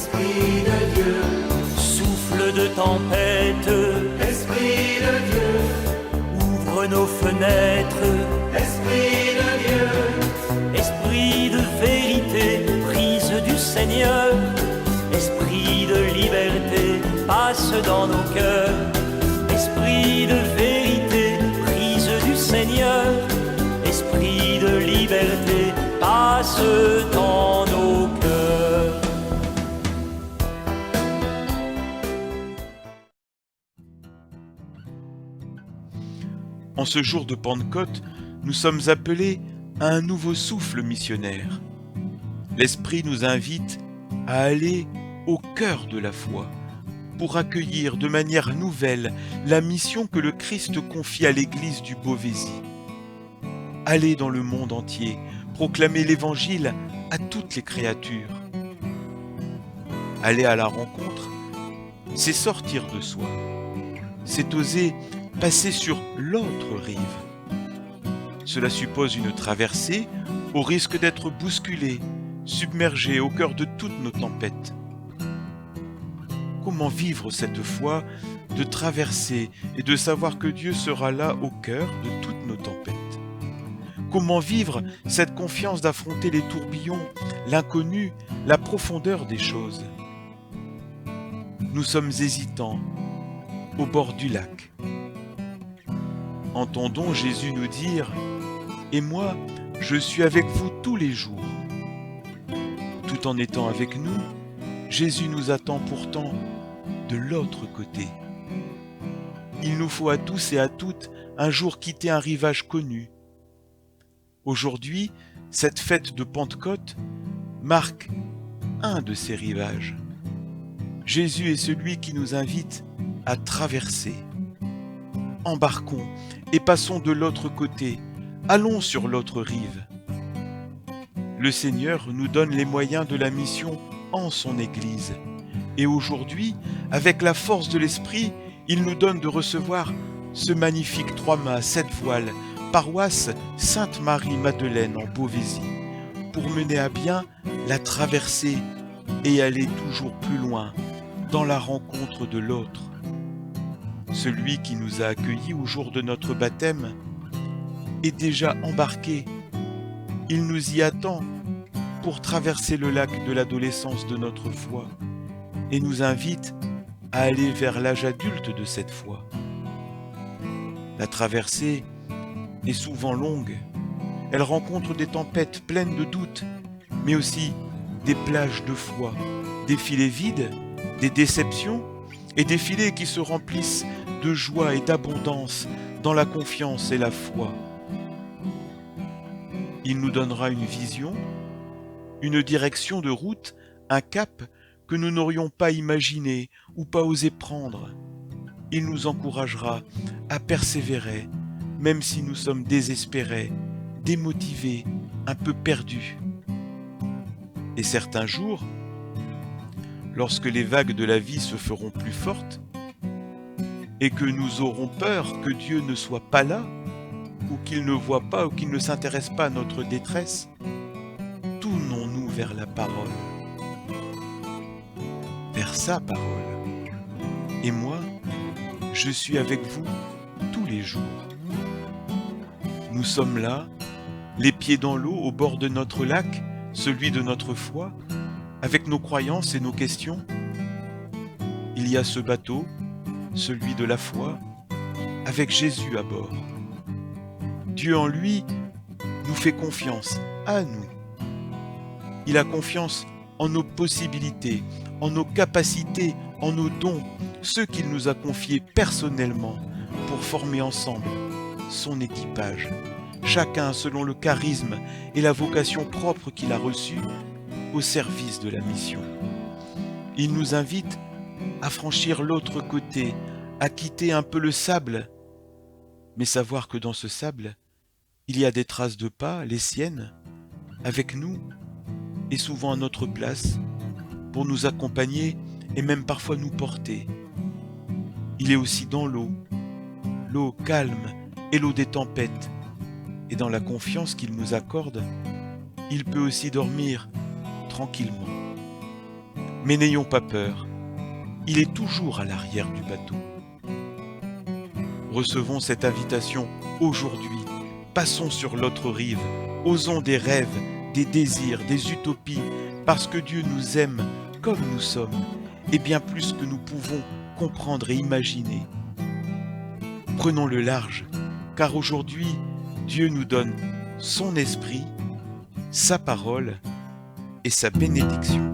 Esprit de Dieu, souffle de tempête, Esprit de Dieu, ouvre nos fenêtres, Esprit de Dieu, esprit de vérité, prise du Seigneur, esprit de liberté, passe dans nos cœurs, esprit de vérité, prise du Seigneur, esprit de liberté, passe dans nos cœurs. En ce jour de Pentecôte, nous sommes appelés à un nouveau souffle missionnaire. L'Esprit nous invite à aller au cœur de la foi pour accueillir de manière nouvelle la mission que le Christ confie à l'Église du Beauvaisis. Aller dans le monde entier, proclamer l'Évangile à toutes les créatures. Aller à la rencontre, c'est sortir de soi, c'est oser passer sur l'autre rive. Cela suppose une traversée au risque d'être bousculé, submergé au cœur de toutes nos tempêtes. Comment vivre cette foi de traverser et de savoir que Dieu sera là au cœur de toutes nos tempêtes? Comment vivre cette confiance d'affronter les tourbillons, l'inconnu, la profondeur des choses? Nous sommes hésitants au bord du lac. Entendons Jésus nous dire « Et moi, je suis avec vous tous les jours ». Tout en étant avec nous, Jésus nous attend pourtant de l'autre côté. Il nous faut à tous et à toutes un jour quitter un rivage connu. Aujourd'hui, cette fête de Pentecôte marque un de ces rivages. Jésus est celui qui nous invite à traverser. Embarquons et passons de l'autre côté, allons sur l'autre rive. Le Seigneur nous donne les moyens de la mission en son Église. Et aujourd'hui, avec la force de l'Esprit, il nous donne de recevoir ce magnifique 3-mâts 7 voiles, paroisse Sainte-Marie-Madeleine en Beauvaisis, pour mener à bien la traversée et aller toujours plus loin dans la rencontre de l'autre. Celui qui nous a accueillis au jour de notre baptême est déjà embarqué. Il nous y attend pour traverser le lac de l'adolescence de notre foi et nous invite à aller vers l'âge adulte de cette foi. La traversée est souvent longue. Elle rencontre des tempêtes pleines de doutes, mais aussi des plages de foi, des filets vides, des déceptions et des filets qui se remplissent de joie et d'abondance dans la confiance et la foi. Il nous donnera une vision, une direction de route, un cap que nous n'aurions pas imaginé ou pas osé prendre. Il nous encouragera à persévérer, même si nous sommes désespérés, démotivés, un peu perdus. Et certains jours, lorsque les vagues de la vie se feront plus fortes, et que nous aurons peur que Dieu ne soit pas là, ou qu'il ne voit pas, ou qu'il ne s'intéresse pas à notre détresse, tournons-nous vers la parole, vers sa parole. Et moi, je suis avec vous tous les jours. Nous sommes là, les pieds dans l'eau, au bord de notre lac, celui de notre foi, avec nos croyances et nos questions. Il y a ce bateau, celui de la foi, avec Jésus à bord. Dieu en lui nous fait confiance à nous. Il a confiance en nos possibilités, en nos capacités, en nos dons, ceux qu'il nous a confiés personnellement pour former ensemble son équipage, chacun selon le charisme et la vocation propre qu'il a reçue au service de la mission. Il nous invite à franchir l'autre côté, à quitter un peu le sable, mais savoir que dans ce sable, il y a des traces de pas, les siennes, avec nous, et souvent à notre place, pour nous accompagner et même parfois nous porter. Il est aussi dans l'eau calme et l'eau des tempêtes, et dans la confiance qu'il nous accorde, il peut aussi dormir tranquillement. Mais n'ayons pas peur, il est toujours à l'arrière du bateau. Recevons cette invitation aujourd'hui, passons sur l'autre rive, osons des rêves, des désirs, des utopies, parce que Dieu nous aime comme nous sommes, et bien plus que nous pouvons comprendre et imaginer. Prenons le large, car aujourd'hui, Dieu nous donne son esprit, sa parole et sa bénédiction.